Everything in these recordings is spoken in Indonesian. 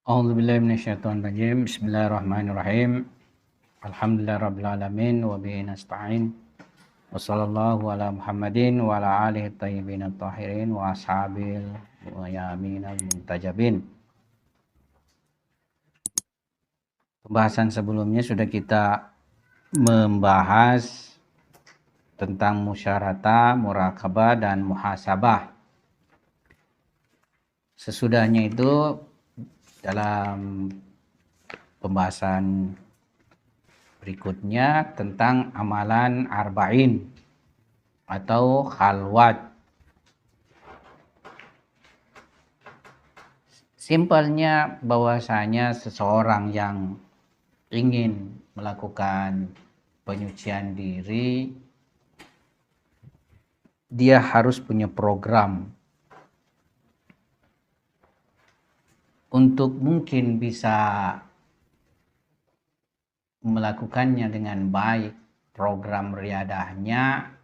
A'udzubillahi minasyaitonirrajim. Bismillahirrahmanirrahim. Alhamdulillahirabbil alamin wa bihi nasta'in. Wassallallahu ala Muhammadin wa ala alihi thayyibin thahirin wa ashabil wa yaminal muntajabin. Pembahasan sebelumnya sudah kita membahas tentang musyarata, muraqabah dan muhasabah. Sesudahnya itu dalam pembahasan berikutnya tentang amalan arba'in atau khalwat. Simpelnya bahwasanya seseorang yang ingin melakukan penyucian diri, dia harus punya program untuk mungkin bisa melakukannya dengan baik. Program riadahnya,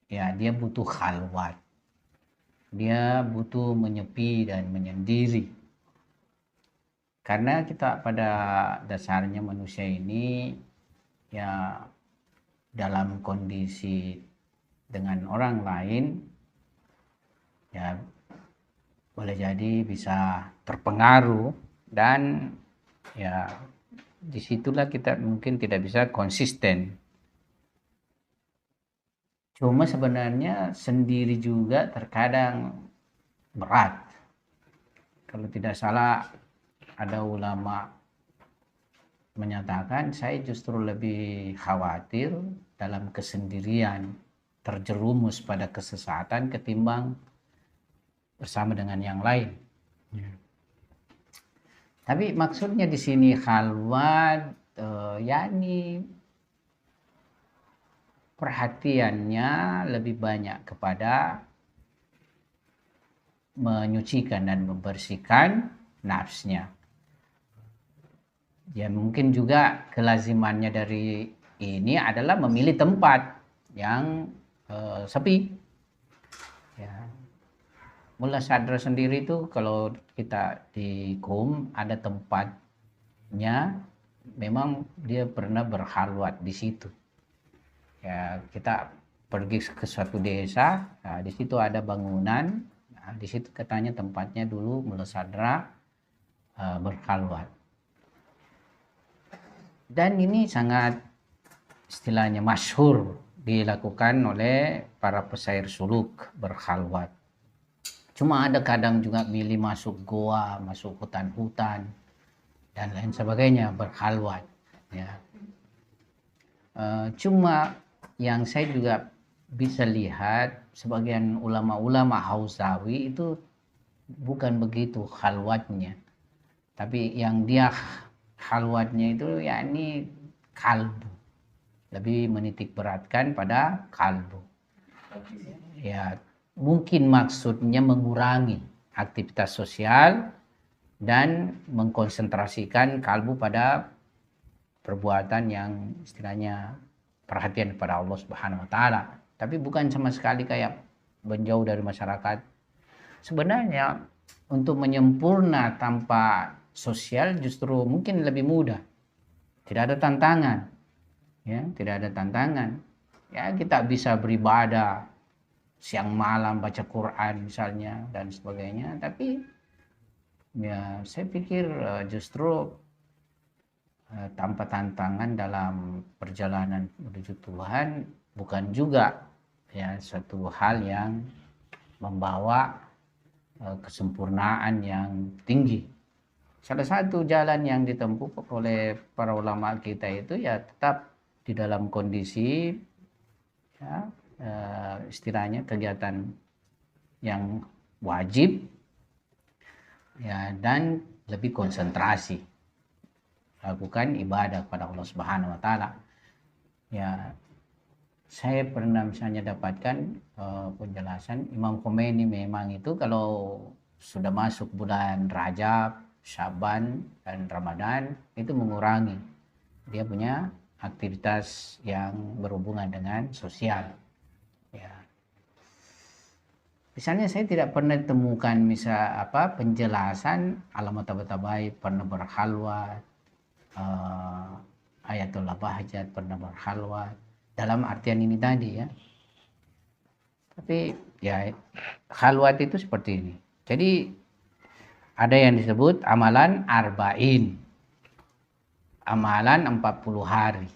ya dia butuh khalwat, dia butuh menyepi dan menyendiri. Karena kita pada dasarnya manusia ini ya dalam kondisi dengan orang lain ya boleh jadi bisa terpengaruh, dan ya disitulah kita mungkin tidak bisa konsisten. Cuma sebenarnya sendiri juga terkadang berat. Kalau tidak salah ada ulama menyatakan, saya justru lebih khawatir dalam kesendirian terjerumus pada kesesatan ketimbang bersama dengan yang lain. Tapi maksudnya di sini khalwat, yakni perhatiannya lebih banyak kepada menyucikan dan membersihkan nafsnya. Ya mungkin juga kelazimannya dari ini adalah memilih tempat yang sepi. Ya. Mullah Sadra sendiri itu kalau kita di KUM ada tempatnya, memang dia pernah berkhalwat di situ. Ya, kita pergi ke suatu desa, nah, di situ ada bangunan, nah, di situ katanya tempatnya dulu Mullah Sadra berkhalwat. Dan ini sangat istilahnya masyhur dilakukan oleh para pesair suluk, berkhalwat. Cuma ada kadang juga milih masuk goa, masuk hutan-hutan, dan lain sebagainya, berkhalwat. Ya. Cuma yang saya juga bisa lihat, sebagian ulama-ulama Hausawi itu bukan begitu khalwatnya. Tapi yang dia khalwatnya itu yakni kalbu. Lebih menitik beratkan pada kalbu. Ya, mungkin maksudnya mengurangi aktivitas sosial dan mengkonsentrasikan kalbu pada perbuatan yang istilahnya perhatian kepada Allah Subhanahu wa taala. Tapi bukan sama sekali kayak menjauh dari masyarakat. Sebenarnya untuk menyempurna tanpa sosial justru mungkin lebih mudah. Tidak ada tantangan. Ya, tidak ada tantangan. Ya, kita bisa beribadah siang malam, baca Quran misalnya dan sebagainya, tapi ya saya pikir justru tanpa tantangan dalam perjalanan menuju Tuhan bukan juga ya suatu hal yang membawa kesempurnaan yang tinggi. Salah satu jalan yang ditempuh oleh para ulama kita itu ya tetap di dalam kondisi ya, istilahnya kegiatan yang wajib ya, dan lebih konsentrasi lakukan ibadah kepada Allah Subhanahu wa taala. Ya, saya pernah misalnya dapatkan penjelasan Imam Khomeini, memang itu kalau sudah masuk bulan Rajab, Syaban dan Ramadan itu mengurangi dia punya aktivitas yang berhubungan dengan sosial. Ya. Misalnya saya tidak pernah temukan penjelasan alamat tabatai pernah berhalwat, Ayatullah Bahjat pernah berhalwat dalam artian ini tadi ya. Tapi ya halwat itu seperti ini. Jadi ada yang disebut amalan arba'in. Amalan 40 hari.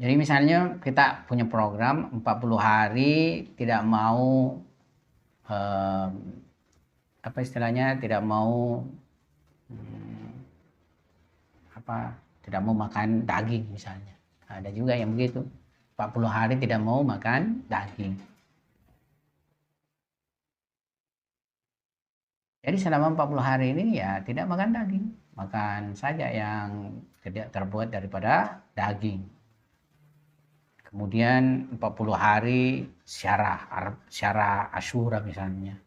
Jadi misalnya kita punya program 40 hari tidak mau apa istilahnya, tidak mau tidak mau makan daging misalnya. Ada juga yang begitu. 40 hari tidak mau makan daging. Jadi selama 40 hari ini ya tidak makan daging. Makan saja yang tidak terbuat daripada daging. Kemudian 40 hari syarah Asyura misalnya.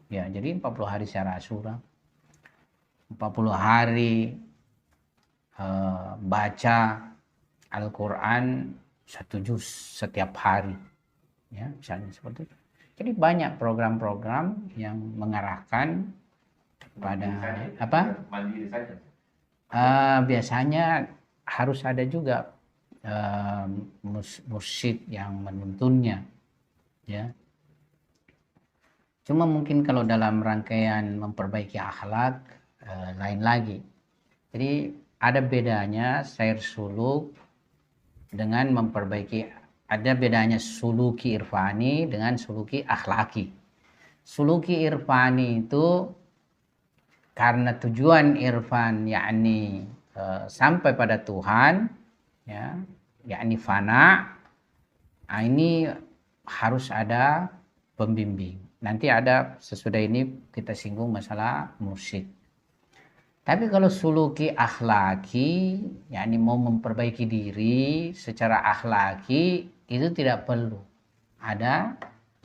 Ya, jadi 40 hari syarah Asyura. 40 hari baca Al-Quran 1 juz setiap hari. Ya, misalnya seperti itu. Jadi banyak program-program yang mengarahkan kepada apa? Biasanya harus ada juga mursyid yang menuntunnya, ya. Cuma mungkin kalau dalam rangkaian memperbaiki akhlak lain lagi. Jadi ada bedanya sair suluk dengan memperbaiki, ada bedanya suluki irfani dengan suluki akhlaki. Suluki irfani itu karena tujuan irfan yakni sampai pada Tuhan, ya, yakni fana. Nah, ini harus ada pembimbing. Nanti ada sesudah ini kita singgung masalah mursyid. Tapi kalau suluki akhlaki, yakni mau memperbaiki diri secara akhlaki, itu tidak perlu ada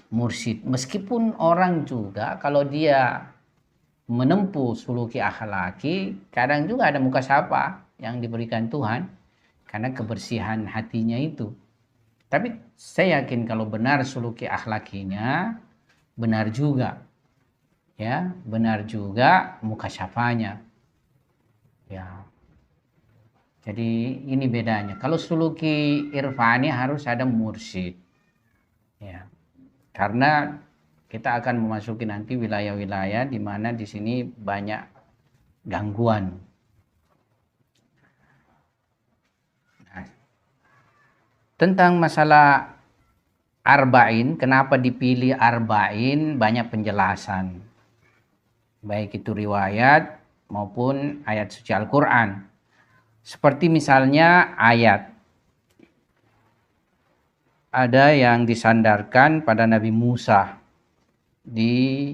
mursyid. Meskipun orang juga kalau dia menempuh suluki akhlaki, kadang juga ada mukasyafah yang diberikan Tuhan karena kebersihan hatinya itu. Tapi saya yakin kalau benar suluki akhlakinya, benar juga, ya, benar juga mukasyafahnya. Ya, jadi ini bedanya. Kalau suluki irfani harus ada mursyid, ya, karena kita akan memasuki nanti wilayah-wilayah di mana di sini banyak gangguan. Nah, tentang masalah arba'in, kenapa dipilih arba'in, banyak penjelasan. Baik itu riwayat maupun ayat suci Al-Quran. Seperti misalnya ayat. Ada yang disandarkan pada Nabi Musa di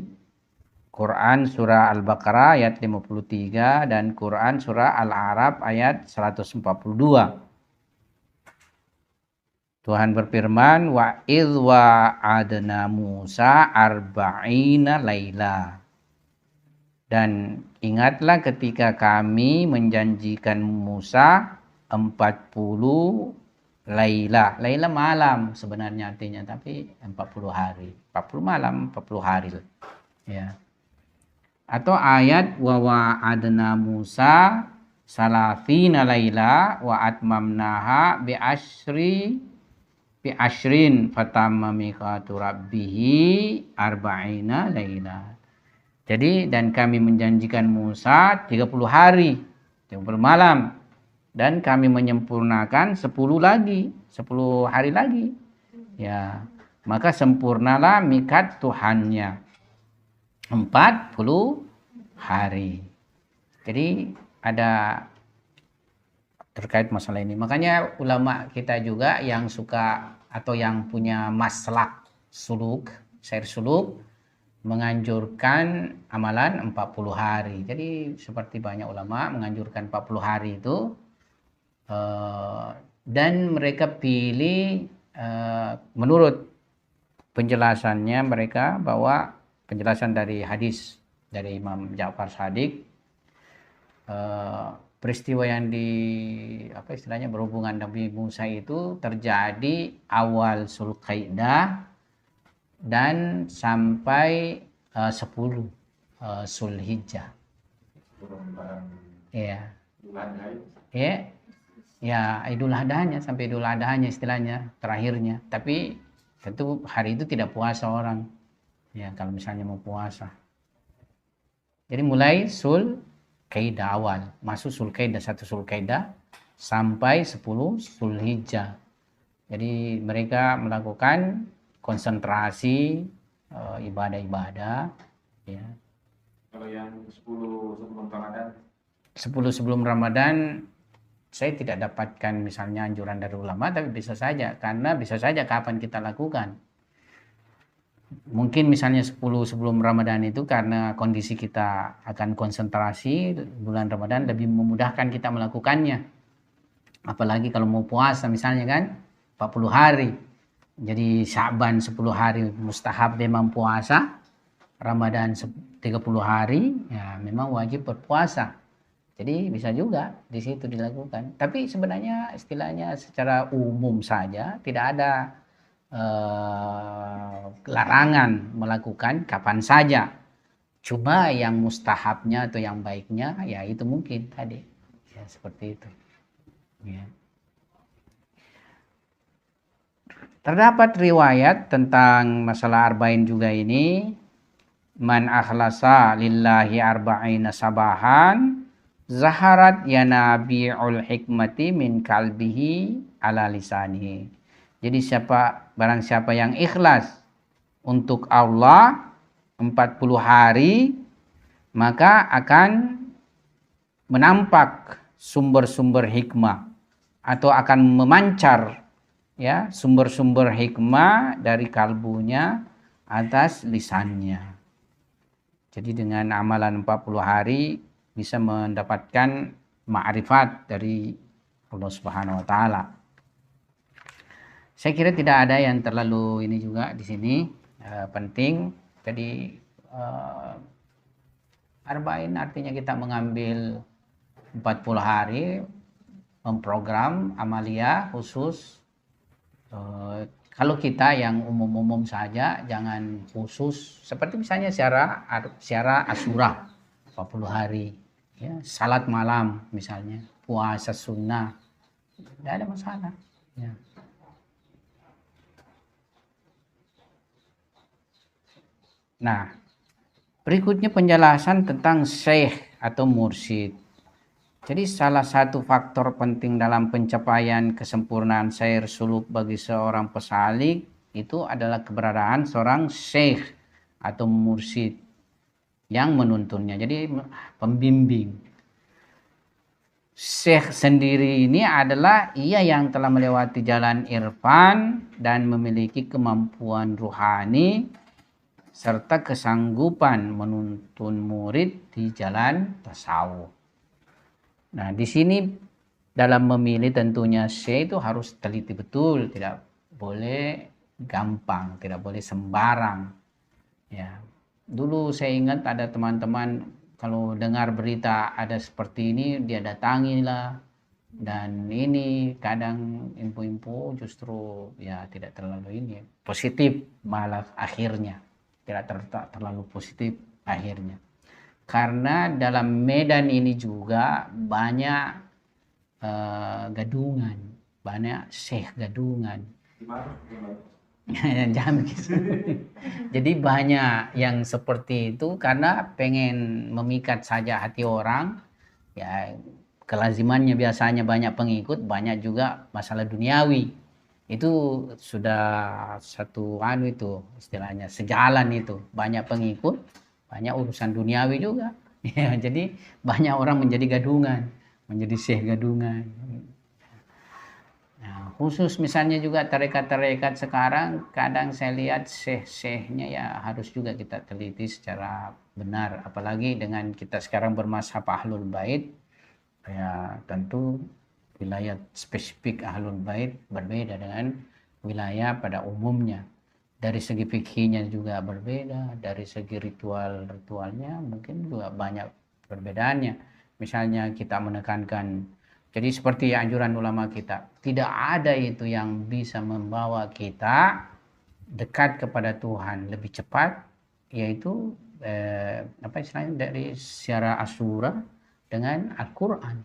Quran surah Al-Baqarah ayat 53 dan Quran surah Al-A'raf ayat 142. Tuhan berfirman, wa idh wa'adna Musa arba'ina laila. Dan ingatlah ketika kami menjanjikan Musa 40 laila. Laila malam sebenarnya artinya, tapi 40 hari. 40 malam, 40 hari. Ya. Atau ayat wa wa'adna Musa salafina laila wa atmamnaha bi ashrin fatamma miqatu rabbihi arba'ina laila. Jadi dan kami menjanjikan Musa 30 hari, 30 malam. Dan kami menyempurnakan 10 lagi, 10 hari lagi. Ya, maka sempurnalah mikat Tuhannya 40 hari. Jadi ada terkait masalah ini. Makanya ulama kita juga yang suka atau yang punya maslak suluk, sair suluk, menganjurkan amalan 40 hari. Jadi seperti banyak ulama menganjurkan 40 hari itu dan mereka pilih menurut penjelasannya mereka bahwa penjelasan dari hadis dari Imam Ja'far Shadiq, peristiwa yang berhubungan Nabi Musa itu terjadi awal Zulqaidah dan sampai 10 Zulhijjah. Ya. Ya. Ya, Idul Adhanya sampai Idul Adhanya istilahnya terakhirnya. Tapi tentu hari itu tidak puasa orang. Ya, kalau misalnya mau puasa. Jadi mulai Zulkaidah awal, masuk Zulkaidah 1 Zulkaidah sampai 10 Zulhijjah. Jadi mereka melakukan konsentrasi ibadah-ibadah. Ya. Kalau yang 10 sebelum Ramadan? 10 sebelum Ramadan saya tidak dapatkan misalnya anjuran dari ulama, tapi bisa saja, karena bisa saja kapan kita lakukan. Mungkin misalnya 10 sebelum Ramadan itu karena kondisi kita akan konsentrasi bulan Ramadan lebih memudahkan kita melakukannya. Apalagi kalau mau puasa misalnya kan 40 hari. Jadi Sya'ban 10 hari mustahab memang puasa. Ramadan 30 hari ya memang wajib berpuasa. Jadi bisa juga di situ dilakukan. Tapi sebenarnya istilahnya secara umum saja tidak ada larangan melakukan kapan saja. Cuma yang mustahabnya atau yang baiknya ya itu mungkin tadi. Ya seperti itu. Ya. Terdapat riwayat tentang masalah arba'in juga ini. Man akhlasa lillahi arba'ina sabahan zaharat yanabi'ul hikmati min kalbihi ala lisanihi. Jadi barang siapa yang ikhlas untuk Allah 40 hari, maka akan menampak sumber-sumber hikmah atau akan memancar ya sumber-sumber hikmah dari kalbunya atas lisannya. Jadi dengan amalan 40 hari bisa mendapatkan ma'rifat dari Allah Subhanahu wa taala. Saya kira tidak ada yang terlalu ini juga di sini penting. Jadi arba'in artinya kita mengambil 40 hari memprogram amalia khusus. Kalau kita yang umum-umum saja, jangan khusus. Seperti misalnya syara Asyura 40 hari, ya, salat malam misalnya, puasa sunnah, tidak ada masalah. Ya. Nah, berikutnya penjelasan tentang syekh atau mursyid. Jadi salah satu faktor penting dalam pencapaian kesempurnaan sair suluk bagi seorang pesalik itu adalah keberadaan seorang syekh atau mursyid yang menuntunnya. Jadi pembimbing. Syekh sendiri ini adalah ia yang telah melewati jalan irfan dan memiliki kemampuan ruhani serta kesanggupan menuntun murid di jalan tasawuf. Nah, di sini dalam memilih tentunya syekh itu harus teliti betul, tidak boleh gampang, tidak boleh sembarang. Ya. Dulu saya ingat ada teman-teman kalau dengar berita ada seperti ini dia datangilah, dan ini kadang info-info justru ya tidak terlalu ini positif, malah akhirnya tidak terlalu positif akhirnya. Karena dalam medan ini juga banyak gadungan, banyak syekh gadungan. Jangan begitu. Jadi banyak yang seperti itu karena pengen memikat saja hati orang. Ya kelazimannya biasanya banyak pengikut, banyak juga masalah duniawi. Itu sudah satu itu istilahnya sejalan itu, banyak pengikut, banyak urusan duniawi juga. Ya, jadi banyak orang menjadi gadungan, menjadi syekh gadungan. Nah, khusus misalnya juga tarekat-tarekat sekarang, kadang saya lihat syekh-syekhnya ya harus juga kita teliti secara benar. Apalagi dengan kita sekarang bermazhab Ahlul Bait, ya tentu wilayah spesifik Ahlul Bait berbeda dengan wilayah pada umumnya. Dari segi fikihnya juga berbeda, dari segi ritualnya mungkin juga banyak perbedaannya. Misalnya kita menekankan, jadi seperti anjuran ulama kita, tidak ada itu yang bisa membawa kita dekat kepada Tuhan lebih cepat, yaitu apa istilahnya, dari syara Asyura dengan Al-Quran.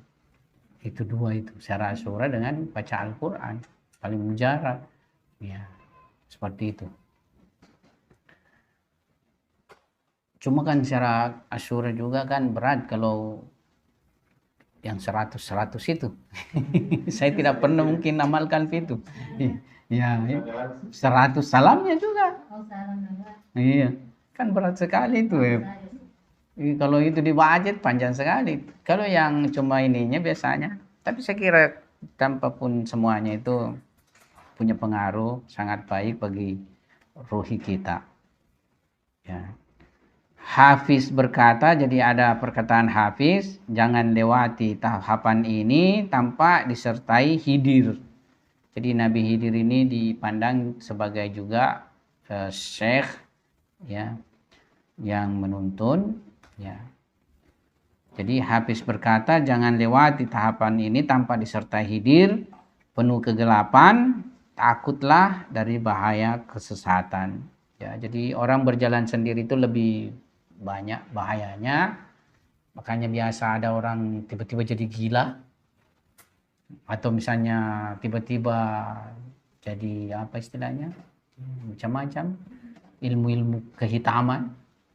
Itu dua itu, syara Asyura dengan baca Al-Quran, paling mujarab. Ya, seperti itu. Cuma kan syara Asyura juga kan berat kalau yang 100 itu. Saya tidak pernah mungkin amalkan itu. Ya, 100 salamnya juga. Iya, kan berat sekali itu. Kalau itu di budget panjang sekali. Kalau yang cuma ininya biasanya. Tapi saya kira tanpa pun semuanya itu punya pengaruh sangat baik bagi ruhi kita. Ya. Hafiz berkata, jadi ada perkataan Hafiz, jangan lewati tahapan ini tanpa disertai hidir. Jadi Nabi Hidir ini dipandang sebagai juga syekh, ya, yang menuntun, ya. Jadi Hafiz berkata, jangan lewati tahapan ini tanpa disertai hidir, penuh kegelapan, takutlah dari bahaya kesesatan. Ya, jadi orang berjalan sendiri itu lebih banyak bahayanya. Makanya biasa ada orang tiba-tiba jadi gila, atau misalnya tiba-tiba jadi apa istilahnya, macam-macam ilmu-ilmu kehitaman,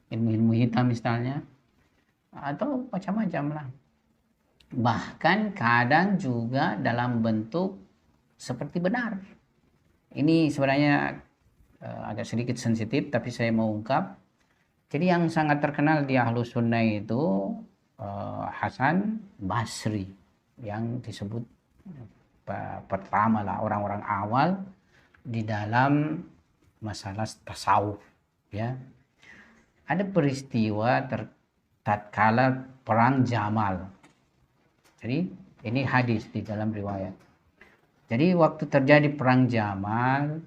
ilmu-ilmu hitam misalnya, atau macam-macam lah. Bahkan kadang juga dalam bentuk seperti benar. Ini sebenarnya agak sedikit sensitif, tapi saya mau ungkap. Jadi yang sangat terkenal di Ahlus Sunnah itu Hasan Basri, yang disebut pertama lah orang-orang awal di dalam masalah tasawuf, ya. Ada peristiwa tatkala perang Jamal. Jadi ini hadis di dalam riwayat. Jadi waktu terjadi perang Jamal,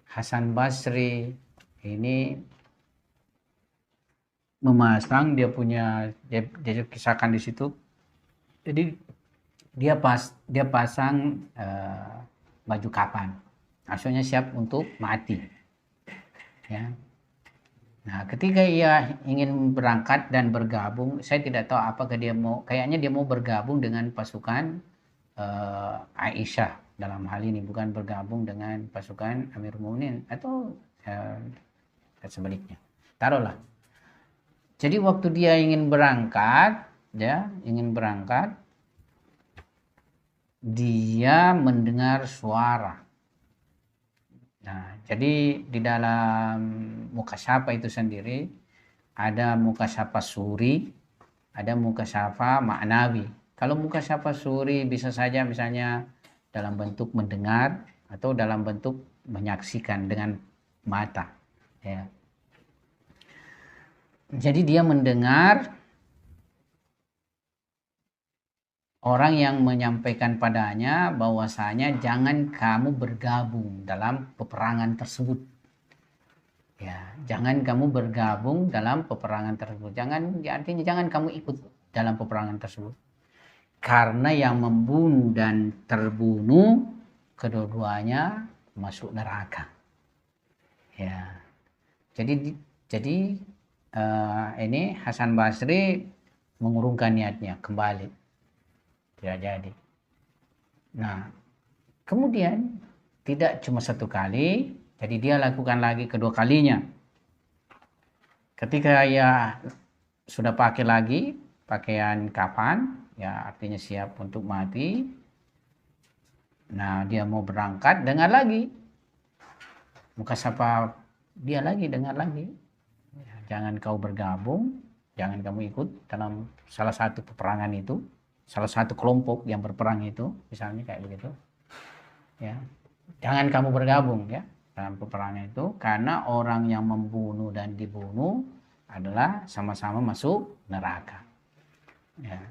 Hasan Basri ini memasang dia kisahkan di situ. Jadi dia pasang baju kapan, maksudnya siap untuk mati, ya. Nah, ketika ia ingin berangkat dan bergabung, saya tidak tahu apakah kayaknya dia mau bergabung dengan pasukan Aisyah dalam hal ini, bukan bergabung dengan pasukan Amirul Mukminin atau sebaliknya. Taruhlah. Jadi waktu dia ingin berangkat, dia mendengar suara. Nah, jadi di dalam mukasyafah itu sendiri ada mukasyafah suri, ada mukasyafah ma'nawi. Kalau mukasyafah suri bisa saja misalnya dalam bentuk mendengar atau dalam bentuk menyaksikan dengan mata, ya. Jadi dia mendengar orang yang menyampaikan padanya bahwasanya jangan kamu bergabung dalam peperangan tersebut. Ya, jangan kamu bergabung dalam peperangan tersebut. Artinya jangan kamu ikut dalam peperangan tersebut. Karena yang membunuh dan terbunuh kedua-duanya masuk neraka. Ya. Jadi ini Hasan Basri mengurungkan niatnya kembali. Tidak jadi. Nah, kemudian tidak cuma satu kali, jadi dia lakukan lagi kedua kalinya. Ketika ya sudah pakai lagi pakaian kafan, ya artinya siap untuk mati. Nah, dia mau berangkat, dengar lagi. Mukasyafah dia lagi, dengar lagi. Jangan kau bergabung, jangan kamu ikut dalam salah satu peperangan itu, salah satu kelompok yang berperang itu, misalnya kayak begitu, ya. Jangan kamu bergabung, ya, dalam peperangan itu, karena orang yang membunuh dan dibunuh adalah sama-sama masuk neraka. Ya.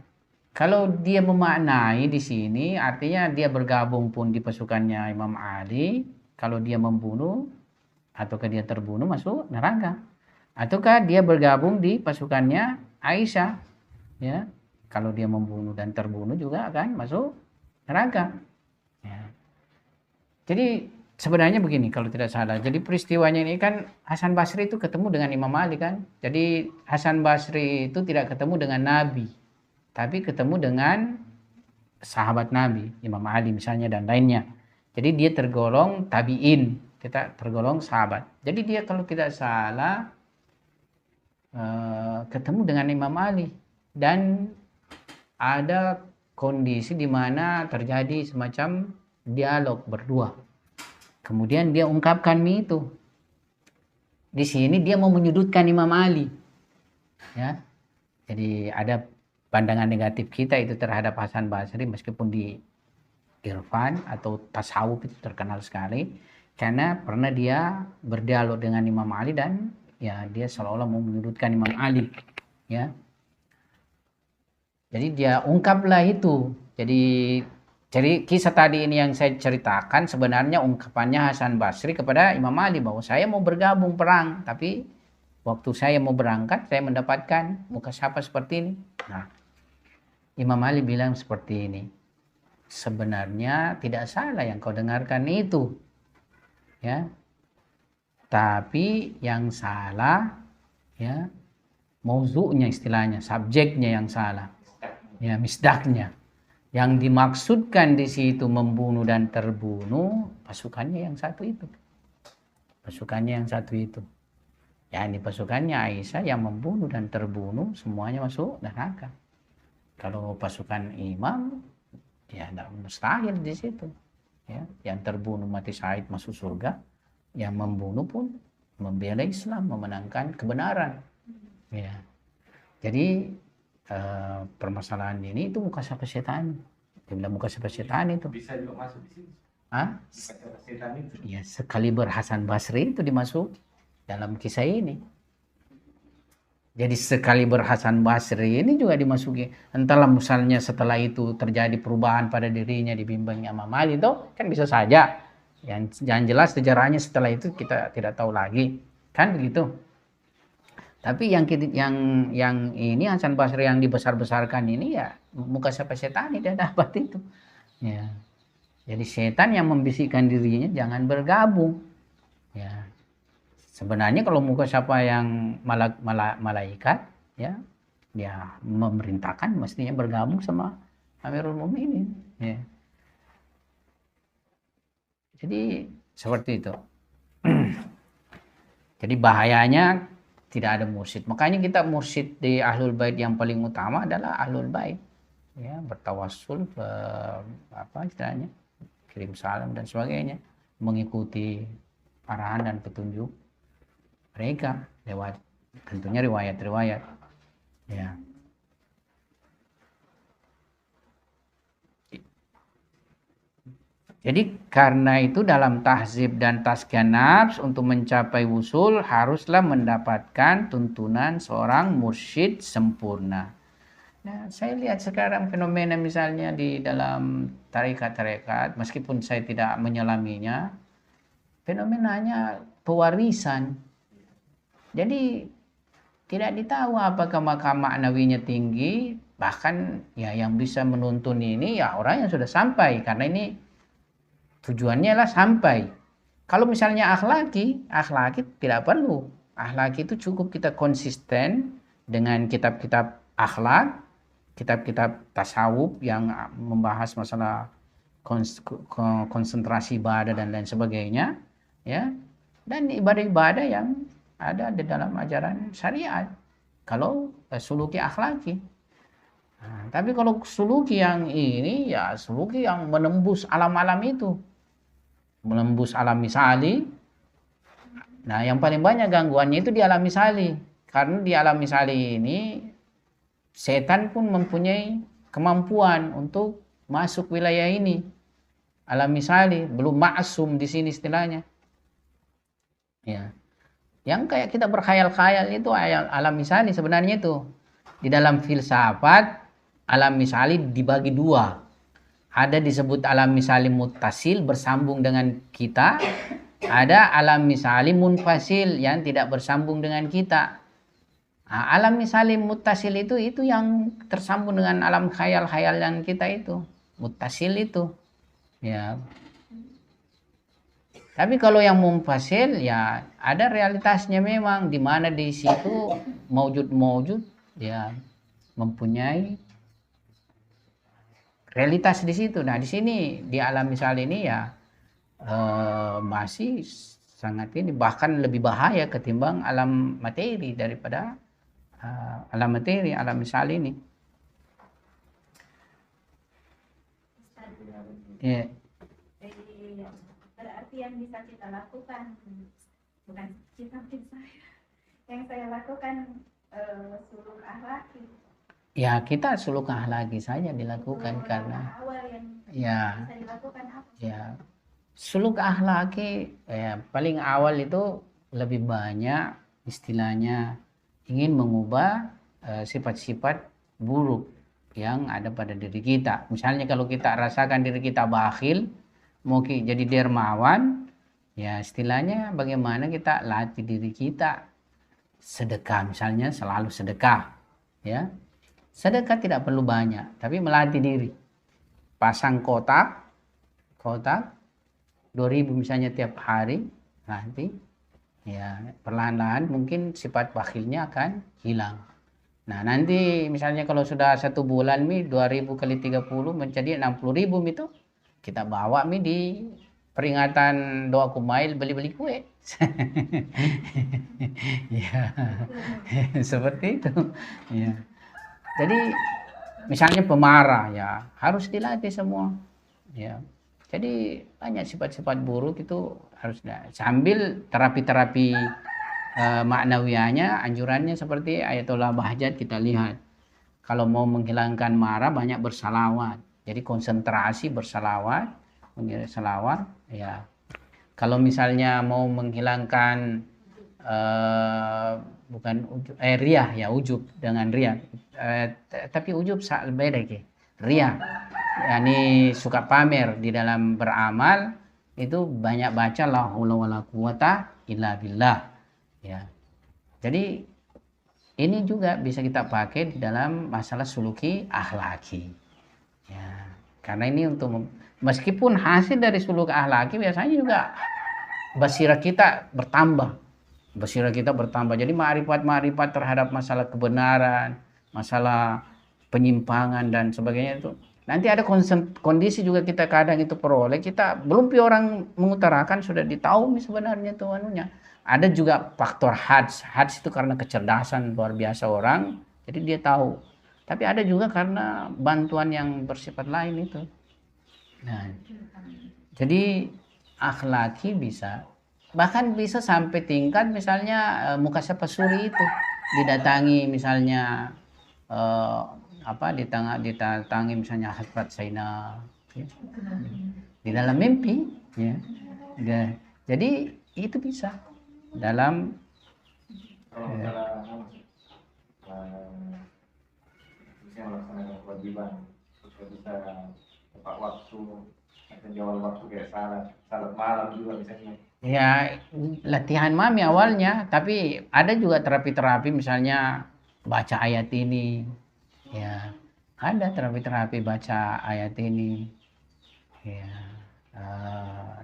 Kalau dia memaknai di sini, artinya dia bergabung pun di pasukannya Imam Ali, kalau dia membunuh ataukah dia terbunuh masuk neraka. Ataukah dia bergabung di pasukannya Aisyah, ya, kalau dia membunuh dan terbunuh juga akan masuk neraka, ya. Jadi sebenarnya begini kalau tidak salah. Jadi peristiwanya ini kan Hasan Basri itu ketemu dengan Imam Ali kan. Jadi Hasan Basri itu tidak ketemu dengan Nabi, tapi ketemu dengan sahabat Nabi, Imam Ali misalnya dan lainnya. Jadi dia tergolong tabi'in, kita tergolong sahabat. Jadi dia kalau tidak salah ketemu dengan Imam Ali dan ada kondisi di mana terjadi semacam dialog berdua. Kemudian dia ungkapkan itu. Di sini dia mau menyudutkan Imam Ali. Ya. Jadi ada pandangan negatif kita itu terhadap Hasan Basri meskipun di irfan atau tasawuf itu terkenal sekali karena pernah dia berdialog dengan Imam Ali dan ya dia seolah-olah mau menyudutkan Imam Ali. Ya. Jadi dia ungkaplah itu. Jadi kisah tadi ini yang saya ceritakan sebenarnya ungkapannya Hasan Basri kepada Imam Ali bahwa saya mau bergabung perang, tapi waktu saya mau berangkat saya mendapatkan mukasyafah seperti ini. Nah, Imam Ali bilang seperti ini. Sebenarnya tidak salah yang kau dengarkan itu. Ya. Tapi yang salah ya mauzu'nya istilahnya, subjeknya yang salah. Ya, misdaknya. Yang dimaksudkan di situ membunuh dan terbunuh pasukannya yang satu itu. Pasukannya yang satu itu. Ya, ini pasukannya Aisyah yang membunuh dan terbunuh semuanya masuk neraka. Kalau pasukan imam ya tidak mustahil di situ. Ya, yang terbunuh mati syahid masuk surga, yang membunuh pun membela Islam, memenangkan kebenaran. Ya. Jadi permasalahan ini itu mukasyafah setan. Dia bilang mukasyafah setan itu. Bisa juga masuk di sini. Hah? Mukasyafah setan itu. Ya, sekaliber Hasan Basri itu dimasuk dalam kisah ini. Jadi sekaliber Hasan Basri ini juga dimasuki. Entahlah misalnya setelah itu terjadi perubahan pada dirinya dibimbing Imam Ali itu kan bisa saja. Yang jelas sejarahnya setelah itu kita tidak tahu lagi. Kan begitu. Tapi yang ini Hasan Basri yang dibesar-besarkan ini ya mukasyafah setan dia dapat itu. Ya. Jadi setan yang membisikkan dirinya jangan bergabung. Ya. Sebenarnya kalau mukasyafah yang malaikat ya dia memerintahkan mestinya bergabung sama Amirul Mukminin. Ya. Jadi seperti itu. Jadi bahayanya tidak ada mursyid. Makanya kita mursyid di Ahlul Bait yang paling utama adalah Ahlul Bait. Ya, bertawassul apa istilahnya? Kirim salam dan sebagainya, mengikuti arahan dan petunjuk mereka lewat tentunya riwayat-riwayat. Ya. Jadi karena itu dalam tahzib dan tazkiyah nafs untuk mencapai wusul haruslah mendapatkan tuntunan seorang mursyid sempurna. Nah, saya lihat sekarang fenomena misalnya di dalam tarekat-tarekat, meskipun saya tidak menyelaminya, fenomenanya pewarisan. Jadi tidak ditahu apakah makam maknawinya tinggi, bahkan ya yang bisa menuntun ini ya orang yang sudah sampai, karena ini tujuannya lah sampai. Kalau misalnya akhlaki tidak perlu. Akhlaki itu cukup kita konsisten dengan kitab-kitab akhlak, kitab-kitab tasawuf yang membahas masalah konsentrasi ibadah dan lain sebagainya, ya. Dan ibadah-ibadah yang ada di dalam ajaran syariat. Kalau suluki akhlaki. Nah, tapi kalau suluki yang ini ya suluki yang menembus alam-alam itu. Menembus alam misali. Nah, yang paling banyak gangguannya itu di alam misali. Karena di alam misali ini setan pun mempunyai kemampuan untuk masuk wilayah ini. Alam misali, belum ma'asum di sini istilahnya. Ya. Yang kayak kita berkhayal-khayal itu alam misali sebenarnya itu. Di dalam filsafat, alam misali dibagi dua. Ada disebut alam misali muttasil bersambung dengan kita. Ada alam misali munfasil yang tidak bersambung dengan kita. Nah, alam misali muttasil itu yang tersambung dengan alam khayal-khayal yang kita itu. Muttasil itu. Ya. Tapi kalau yang mumpasil ya ada realitasnya memang di mana di situ maujud ya mempunyai realitas di situ. Nah, di sini di alam misal ini ya masih sangat ini bahkan lebih bahaya ketimbang alam materi daripada alam materi, alam misal ini. Ya. Berarti yang bisa kita lakukan bukan kita yang saya lakukan suluk akhlaki. Ya kita suluk akhlaki saja dilakukan karena awal yang ya bisa dilakukan apa? ya suluk akhlaki ya paling awal itu lebih banyak istilahnya ingin mengubah sifat-sifat buruk yang ada pada diri kita. Misalnya kalau kita rasakan diri kita bakhil, mau jadi dermawan, ya istilahnya bagaimana kita latih diri kita sedekah, misalnya selalu sedekah, ya. Sedekah tidak perlu banyak, tapi melatih diri. Pasang kotak 2.000 misalnya tiap hari, nanti ya perlahan-lahan mungkin sifat bakhilnya akan hilang. Nah nanti misalnya kalau sudah 1 bulan 2.000 kali 30 menjadi 60.000 itu kita bawa di peringatan doa kumail beli-beli kue. Ya, seperti itu. Ya. Jadi misalnya pemarah ya harus dilatih semua. Ya. Jadi banyak sifat-sifat buruk itu harus sambil terapi-terapi maknawiyahnya, anjurannya seperti Ayatollah Bahjat kita lihat. Kalau mau menghilangkan marah banyak bersalawat. Jadi konsentrasi bersalawat, selawat ya. Kalau misalnya mau menghilangkan bukan riyah ya, ujub dengan riyah. Tapi ujub beda ke. Riyah. Yani suka pamer di dalam beramal itu banyak baca la haula wala quwata illa billah. Ya. Jadi ini juga bisa kita pakai di dalam masalah suluki akhlaki. Ya. Karena ini untuk meskipun hasil dari suluk akhlaki biasanya juga basirah kita bertambah. Basirah kita bertambah. Jadi ma'rifat terhadap masalah kebenaran, masalah penyimpangan dan sebagainya itu. Nanti ada kondisi juga kita kadang itu peroleh, kita belum orang mengutarakan sudah ditahu sebenarnya itu anunya. Ada juga faktor hads itu karena kecerdasan luar biasa orang, jadi dia tahu. Tapi ada juga karena bantuan yang bersifat lain itu. Nah, jadi akhlaki bisa, bahkan bisa sampai tingkat misalnya mukasyafa suri itu didatangi misalnya didatangi misalnya Hazrat Zainab ya, di dalam mimpi ya. Jadi itu bisa dalam kalau misalnya melaksanakan kewajiban supaya bisa tepat waktu atau jawab waktu kayak salat malam juga misalnya. Ya latihan mami awalnya, tapi ada juga terapi-terapi misalnya baca ayat ini, ya ada terapi-terapi baca ayat ini, ya.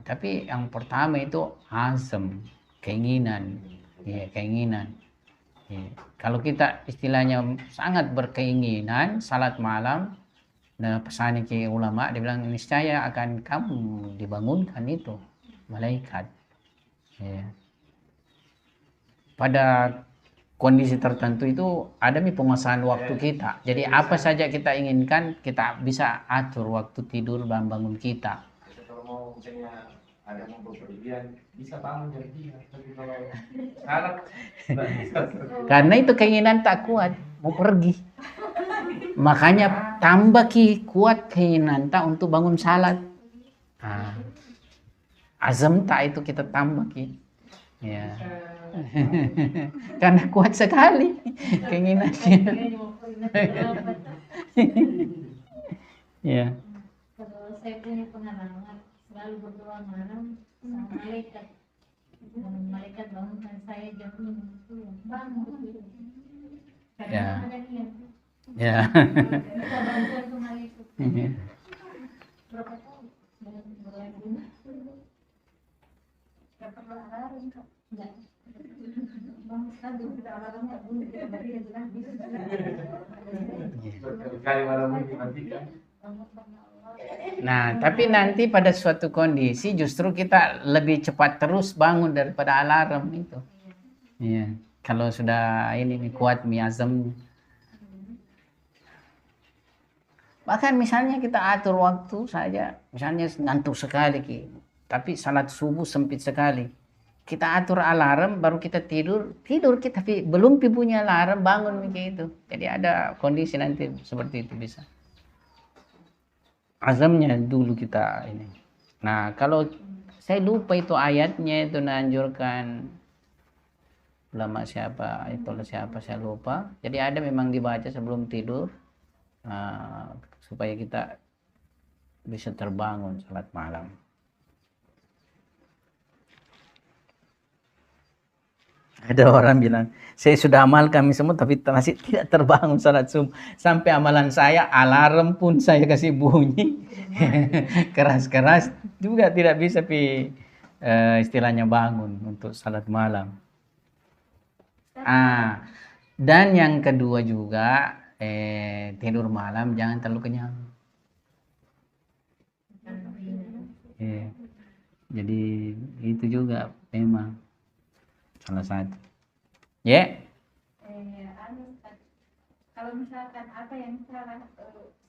Tapi yang pertama itu azam, keinginan, ya keinginan. Ya. Kalau kita istilahnya sangat berkeinginan salat malam, nah pesan ke ulama dia bilang niscaya akan kamu dibangunkan itu malaikat. Ya. Pada kondisi tertentu itu ada penguasaan waktu kita. Jadi apa saja kita inginkan kita bisa atur waktu tidur dan bangun kita. Kalau mau misalnya ada mau bepergian bisa bangun jam 3. Tapi kalau salat nggak bisa. Karena itu keinginan tak kuat mau pergi. Makanya tambah kuat keinginan tak untuk bangun salat. Azam tak itu kita tambah ya. Karena kuat sekali keinginannya. Ya. Kalau saya punya pengalaman selalu berdoa malam sama malaikat. Malaikat bangunkan saya jam 5 bangun. Ya. Ada niat. Ya. Kita bantuan ke malaikat. Berapa tahun? Nggak perlu alarm kok. Nggak. Bang, tadi kita alarm nggak bunyi, kita berdiri aja lah. Sekali malam ini dimatikan. Nah, tapi nanti pada suatu kondisi justru kita lebih cepat terus bangun daripada alarm itu. Iya. Kalau sudah ini nih, kuat miazam. Bahkan misalnya kita atur waktu saja, misalnya ngantuk sekali, tapi salat subuh sempit sekali. Kita atur alarm, baru kita tidur kita belum bunyi alarm, bangun begitu. Jadi ada kondisi nanti seperti itu bisa. Azamnya dulu kita ini. Nah, kalau saya lupa itu ayatnya itu menganjurkan ulama siapa, itu siapa saya lupa. Jadi ada memang dibaca sebelum tidur supaya kita bisa terbangun salat malam. Ada orang bilang, saya sudah amal kami semua tapi masih tidak terbangun salat subuh. Sampai amalan saya, alarm pun saya kasih bunyi. Keras-keras juga tidak bisa istilahnya bangun untuk salat malam. Dan yang kedua juga, tidur malam jangan terlalu kenyang. Jadi itu juga memang salah satu. Kalau misalkan apa yang salah,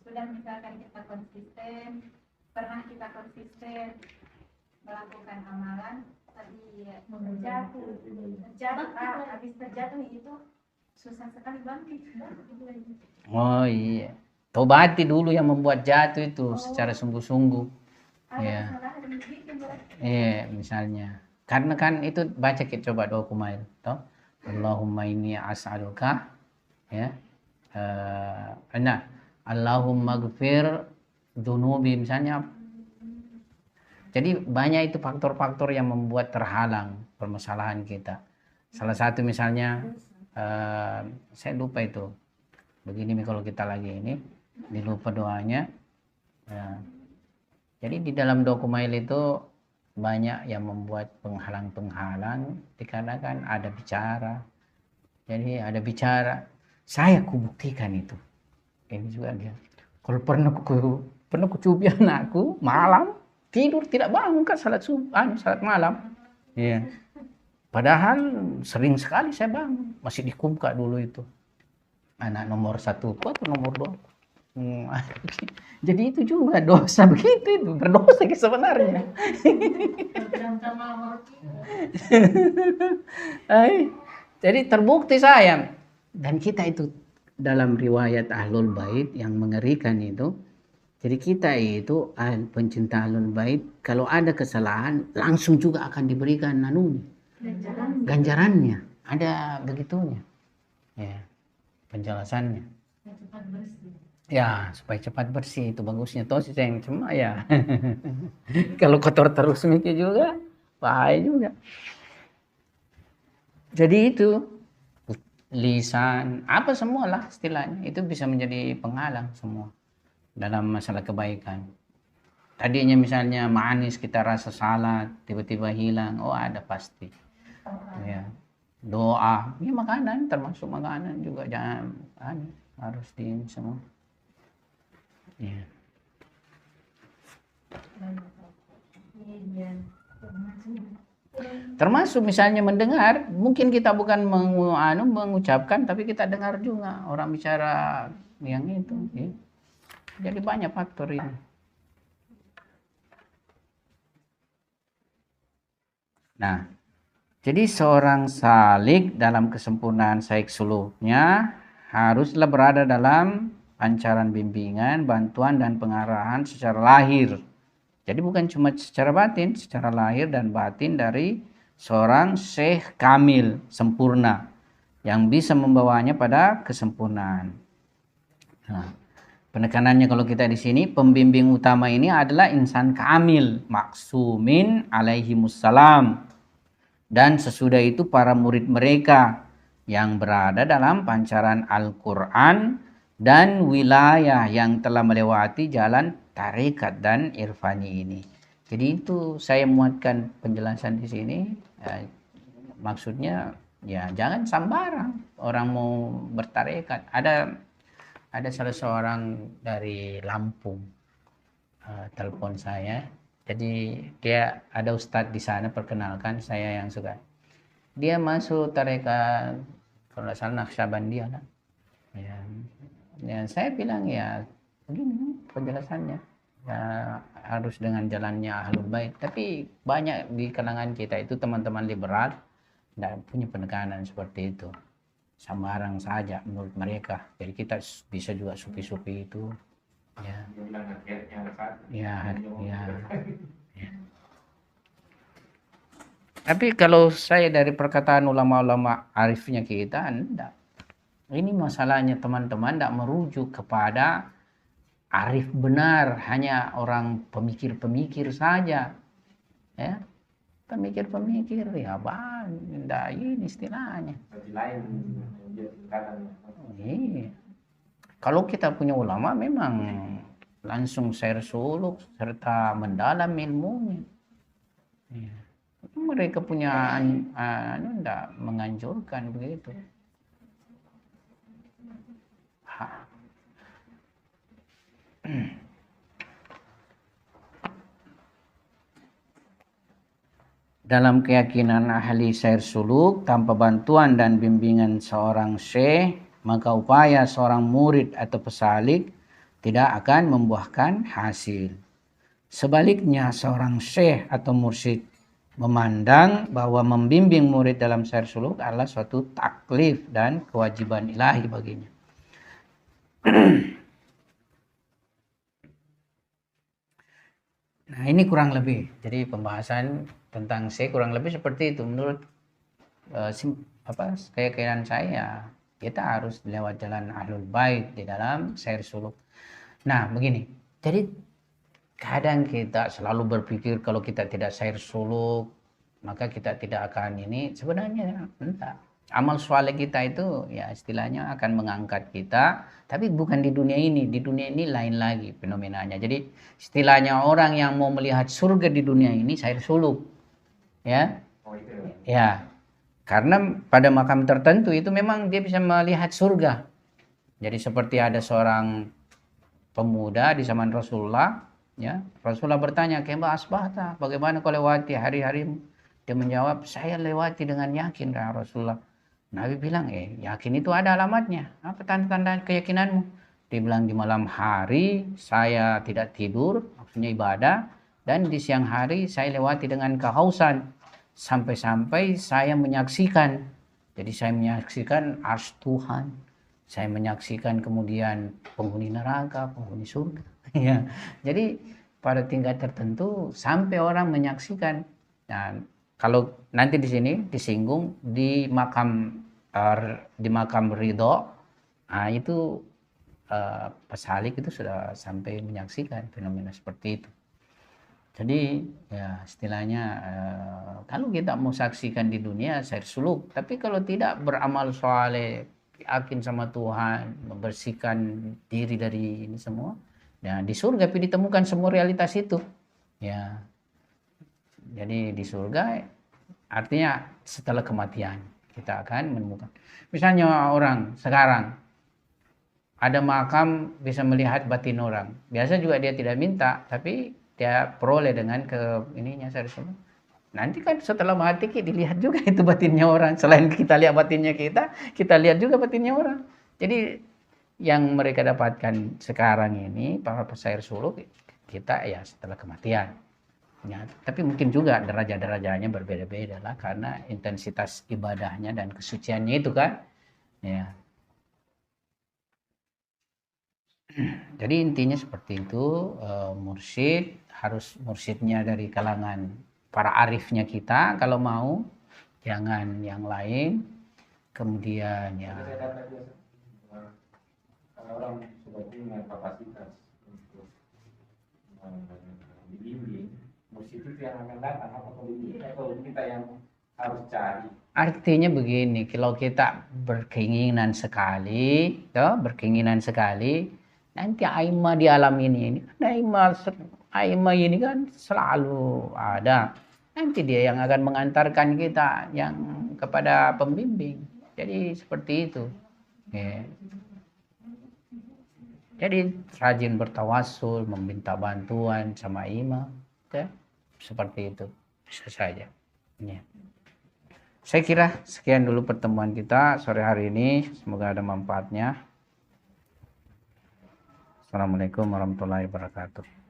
sudah misalkan kita konsisten, pernah kita konsisten melakukan amalan, tapi habis terjatuh itu susah sekali bangkit. Oh iya, tobati dulu yang membuat jatuh itu secara sungguh-sungguh. Ya. Misalnya. Karena kan itu baca kita coba doa kumail, toh. Allahumma inni as'aluka, ya. Allahumma ghfir dzunubi misalnya. Jadi banyak itu faktor-faktor yang membuat terhalang permasalahan kita. Salah satu misalnya saya lupa itu. Begini kalau kita lagi ini dilupa doanya. Ya. Jadi di dalam doa kumail itu banyak yang membuat penghalang-penghalang dikarenakan ada bicara. Jadi ada bicara, saya kubuktikan itu. Ini juga dia. Kalau pernah kucubi anakku malam tidur tidak bangun kan salat malam. Iya. Padahal sering sekali saya bangun, masih dikumka dulu itu. Anak nomor 1 atau nomor 2. Jadi itu juga dosa begitu, itu berdosa sebenarnya. Jadi terbukti saya dan kita itu dalam riwayat Ahlul Bait yang mengerikan itu. Jadi kita itu pencinta Ahlul Bait, kalau ada kesalahan langsung juga akan diberikan ganjarannya. Ada begitunya. Ya, penjelasannya. Ya, supaya cepat bersih itu bagusnya. Toh sih yang cuma ya. Kalau kotor terus mikir juga bahaya juga. Jadi itu lisan apa semualah istilahnya itu bisa menjadi penghalang semua dalam masalah kebaikan. Tadinya misalnya manis kita rasa salat tiba-tiba hilang, ada pasti. Ya. Doa, ini makanan termasuk makanan juga jangan harus di semua. Ya. Termasuk misalnya mendengar, mungkin kita bukan mengucapkan, tapi kita dengar juga orang bicara yang itu. Ya. Jadi banyak faktor ini. Nah, jadi seorang salik dalam kesempurnaan saik suluknya haruslah berada dalam pancaran bimbingan, bantuan dan pengarahan secara lahir. Jadi bukan cuma secara batin, secara lahir dan batin dari seorang syekh kamil, sempurna, yang bisa membawanya pada kesempurnaan. Nah, penekanannya kalau kita di sini, pembimbing utama ini adalah insan kamil, maksumin alaihimussalam. Dan sesudah itu para murid mereka yang berada dalam pancaran Al-Quran dan wilayah yang telah melewati jalan tarekat dan irfani ini. Jadi itu saya muatkan penjelasan di sini. Maksudnya ya jangan sembarang orang mau bertarekat. Ada salah seorang dari Lampung telepon saya. Jadi dia ada ustadz di sana, perkenalkan saya yang suka. Dia masuk tarekat kalau nggak salah Naqsyabandiyah lah. Ya, saya bilang ya begini penjelasannya. Ya, harus dengan jalannya Ahlul Bait. Tapi banyak di kalangan kita itu teman-teman liberal tidak punya penekanan seperti itu. Sembarang saja menurut mereka. Jadi kita bisa juga supi-supi itu. Ya. Ya. Tapi kalau saya dari perkataan ulama-ulama arifnya kita, enggak. Ini masalahnya teman-teman tidak merujuk kepada arif benar, hanya orang pemikir-pemikir saja. Ya. Pemikir-pemikir ya enggak ini istilahnya. Iya. Kalau kita punya ulama memang langsung share suluk serta mendalam ilmunya. Ya. Mereka punya enggak menganjurkan begitu. Dalam keyakinan ahli sair suluk, tanpa bantuan dan bimbingan seorang syekh, maka upaya seorang murid atau pesalik tidak akan membuahkan hasil. Sebaliknya, seorang syekh atau mursyid memandang bahwa membimbing murid dalam sair suluk adalah suatu taklif dan kewajiban ilahi baginya. Nah, ini kurang lebih. Jadi pembahasan tentang syekh kurang lebih seperti itu. Menurut keyakinan saya, kita harus lewat jalan Ahlul Bait di dalam sair suluk. Nah, begini. Jadi kadang kita selalu berpikir kalau kita tidak sair suluk, maka kita tidak akan ini. Sebenarnya enggak. Amal soleh kita itu ya istilahnya akan mengangkat kita, tapi bukan di dunia ini. Di dunia ini lain lagi fenomenanya. Jadi istilahnya orang yang mau melihat surga di dunia ini sair suluk. Ya. Ya. Karena pada makam tertentu itu memang dia bisa melihat surga. Jadi seperti ada seorang pemuda di zaman Rasulullah, ya. Rasulullah bertanya, "Kaifa asbahta? Bagaimana kau lewati hari-harimu?" Dia menjawab, "Saya lewati dengan yakin, ya Rasulullah." Nabi bilang, yakin itu ada alamatnya. Apa tanda-tanda keyakinanmu? Dia bilang, di malam hari saya tidak tidur, maksudnya ibadah, dan di siang hari saya lewati dengan kehausan. Sampai-sampai saya menyaksikan. Jadi saya menyaksikan arsy Tuhan. Saya menyaksikan kemudian penghuni neraka, penghuni surga. Ya. Jadi pada tingkat tertentu sampai orang menyaksikan. Nah, kalau nanti di sini disinggung di makam ridho, nah itu pesalik itu sudah sampai menyaksikan fenomena seperti itu. Jadi ya istilahnya kalau kita mau saksikan di dunia sair suluk, tapi kalau tidak beramal soleh, yakin sama Tuhan, membersihkan diri dari ini semua, ya di surga tapi ditemukan semua realitas itu. Ya. Jadi di surga artinya setelah kematian kita akan menemukan. Misalnya orang sekarang ada makam bisa melihat batin orang. Biasa juga dia tidak minta, tapi dia peroleh dengan sair suluk. Nanti kan setelah mati dilihat juga itu batinnya orang. Selain kita lihat batinnya kita lihat juga batinnya orang. Jadi yang mereka dapatkan sekarang ini para pesair suluk kita ya setelah kematian. Ya, tapi mungkin juga derajat-derajatnya berbeda-beda lah karena intensitas ibadahnya dan kesuciannya itu kan. Ya. Jadi intinya seperti itu, mursyid harus mursyidnya dari kalangan para arifnya kita kalau mau, jangan yang lain. Kemudian ya karena orang sudah punya kapasitas untuk dibimbing, mursyid itu yang akan datang apa pembimbing atau kita yang harus cari. Artinya begini, kalau kita berkeinginan sekali, nanti aima di alam ini aima Aima ini kan selalu ada. Nanti dia yang akan mengantarkan kita yang kepada pembimbing. Jadi seperti itu. Ya. Jadi rajin bertawasul, meminta bantuan sama Ima. Ya. Seperti itu. Bisa saja. Ya. Saya kira sekian dulu pertemuan kita sore hari ini. Semoga ada manfaatnya. Assalamualaikum warahmatullahi wabarakatuh.